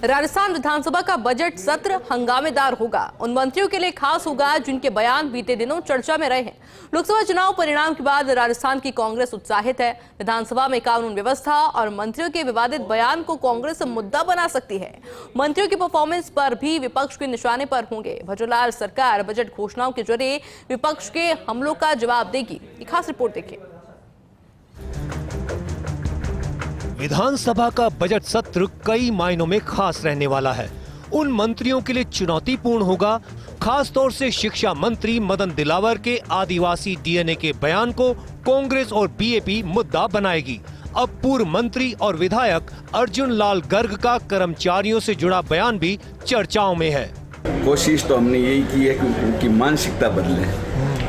राजस्थान विधानसभा का बजट सत्र हंगामेदार होगा। उन मंत्रियों के लिए खास होगा जिनके बयान बीते दिनों चर्चा में रहे हैं। लोकसभा चुनाव परिणाम के बाद राजस्थान की कांग्रेस उत्साहित है। विधानसभा में कानून व्यवस्था और मंत्रियों के विवादित बयान को कांग्रेस मुद्दा बना सकती है। मंत्रियों की परफॉर्मेंस पर भी विपक्ष के निशाने पर होंगे। भजनलाल सरकार बजट घोषणाओं के जरिए विपक्ष के हमलों का जवाब देगी। एक खास रिपोर्ट देखिए। विधानसभा का बजट सत्र कई मायनों में खास रहने वाला है। उन मंत्रियों के लिए चुनौतीपूर्ण होगा, खास तौर से शिक्षा मंत्री मदन दिलावर के आदिवासी डीएनए के बयान को कांग्रेस और बीएपी मुद्दा बनाएगी। अब पूर्व मंत्री और विधायक अर्जुन लाल गर्ग का कर्मचारियों से जुड़ा बयान भी चर्चाओं में है। कोशिश तो हमने यही की है कि उनकी मानसिकता बदले,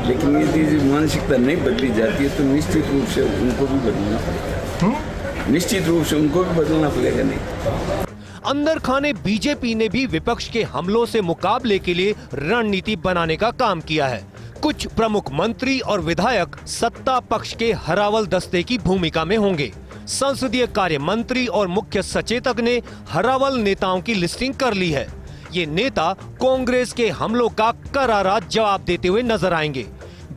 लेकिन यदि मानसिकता नहीं बदली जाती है तो निश्चित रूप से उनको भी बदलना पड़ेगा। निश्चित रूप से उनको भी बदलना पड़ेगा। नहीं अंदर खाने बीजेपी ने भी विपक्ष के हमलों से मुकाबले के लिए रणनीति बनाने का काम किया है। कुछ प्रमुख मंत्री और विधायक सत्ता पक्ष के हरावल दस्ते की भूमिका में होंगे। संसदीय कार्य मंत्री और मुख्य सचेतक ने हरावल नेताओं की लिस्टिंग कर ली है। ये नेता कांग्रेस के हमलों का करारा जवाब देते हुए नजर आएंगे।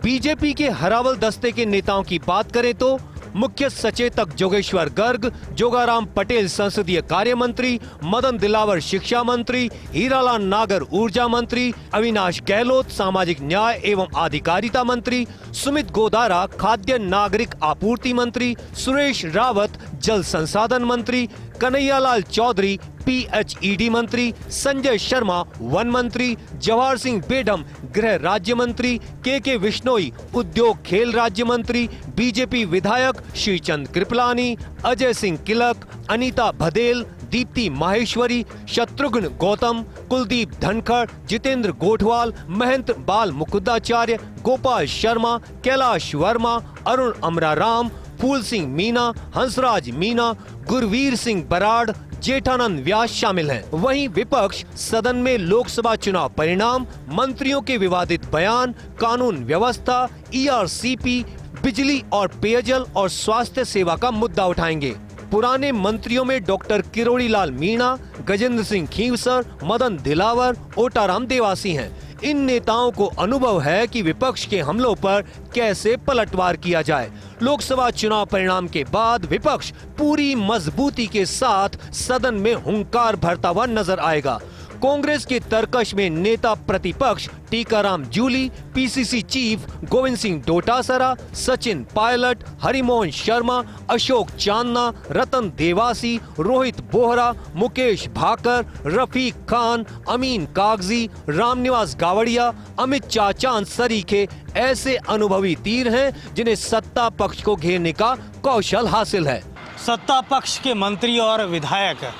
बीजेपी के हरावल दस्ते के नेताओं की बात करें तो मुख्य सचेतक जोगेश्वर गर्ग, जोगाराम पटेल संसदीय कार्य मंत्री, मदन दिलावर शिक्षा मंत्री, हीरालाल नागर ऊर्जा मंत्री, अविनाश गहलोत सामाजिक न्याय एवं अधिकारिता मंत्री, सुमित गोदारा खाद्य नागरिक आपूर्ति मंत्री, सुरेश रावत जल संसाधन मंत्री, कन्हैयालाल चौधरी पीएचईडी मंत्री, संजय शर्मा वन मंत्री, जवाहर सिंह बेडम गृह राज्य मंत्री, के विश्नोई उद्योग खेल राज्य मंत्री, बीजेपी विधायक श्रीचंद कृपलानी, अजय सिंह किलक, अनीता भदेल, दीप्ति माहेश्वरी, शत्रुघ्न गौतम, कुलदीप धनखड़, जितेंद्र गोठवाल, महंत बाल मुकुंदाचार्य, गोपाल शर्मा, कैलाश वर्मा, अरुण अमराराम, फूल सिंह मीना, हंसराज मीना, गुरवीर सिंह बराड़, जेठानंद व्यास शामिल हैं। वहीं विपक्ष सदन में लोकसभा चुनाव परिणाम, मंत्रियों के विवादित बयान, कानून व्यवस्था, ईआरसीपी, बिजली और पेयजल और स्वास्थ्य सेवा का मुद्दा उठाएंगे। पुराने मंत्रियों में डॉक्टर किरोड़ी लाल मीणा, गजेंद्र सिंह खींवसर, मदन दिलावर, ओटाराम देवासी हैं। इन नेताओं को अनुभव है कि विपक्ष के हमलों पर कैसे पलटवार किया जाए। लोकसभा चुनाव परिणाम के बाद विपक्ष पूरी मजबूती के साथ सदन में हुंकार भरता हुआ नजर आएगा। कांग्रेस के तर्कश में नेता प्रतिपक्ष टीकाराम जूली, पीसीसी चीफ गोविंद सिंह डोटासरा, सचिन पायलट, हरिमोहन शर्मा, अशोक चांदना, रतन देवासी, रोहित बोहरा, मुकेश भाकर, रफीक खान, अमीन कागजी, रामनिवास गावड़िया, अमित चाचान सरीखे ऐसे अनुभवी तीर हैं जिन्हें सत्ता पक्ष को घेरने का कौशल हासिल है। सत्ता पक्ष के मंत्री और विधायक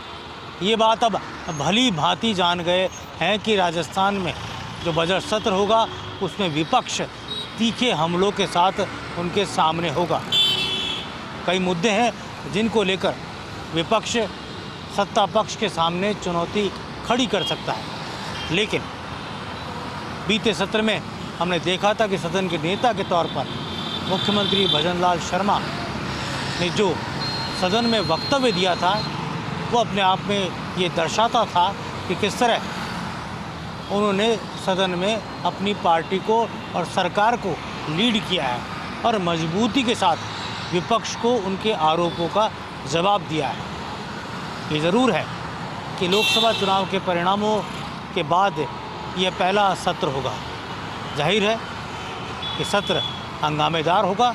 ये बात अब भली भांति जान गए हैं कि राजस्थान में जो बजट सत्र होगा उसमें विपक्ष तीखे हमलों के साथ उनके सामने होगा। कई मुद्दे हैं जिनको लेकर विपक्ष सत्ता पक्ष के सामने चुनौती खड़ी कर सकता है, लेकिन बीते सत्र में हमने देखा था कि सदन के नेता के तौर पर मुख्यमंत्री भजनलाल शर्मा ने जो सदन में वक्तव्य दिया था वो अपने आप में ये दर्शाता था कि किस तरह उन्होंने सदन में अपनी पार्टी को और सरकार को लीड किया है और मजबूती के साथ विपक्ष को उनके आरोपों का जवाब दिया है। ये ज़रूर है कि लोकसभा चुनाव के परिणामों के बाद यह पहला सत्र होगा। जाहिर है कि सत्र हंगामेदार होगा।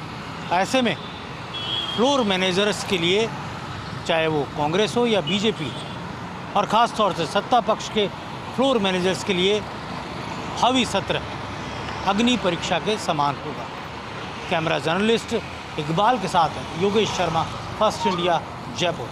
ऐसे में फ्लोर मैनेजर्स के लिए, चाहे वो कांग्रेस हो या बीजेपी, और ख़ास तौर से सत्ता पक्ष के फ्लोर मैनेजर्स के लिए हावी सत्र अग्नि परीक्षा के समान होगा। कैमरा जर्नलिस्ट इकबाल के साथ योगेश शर्मा, फर्स्ट इंडिया, जयपुर।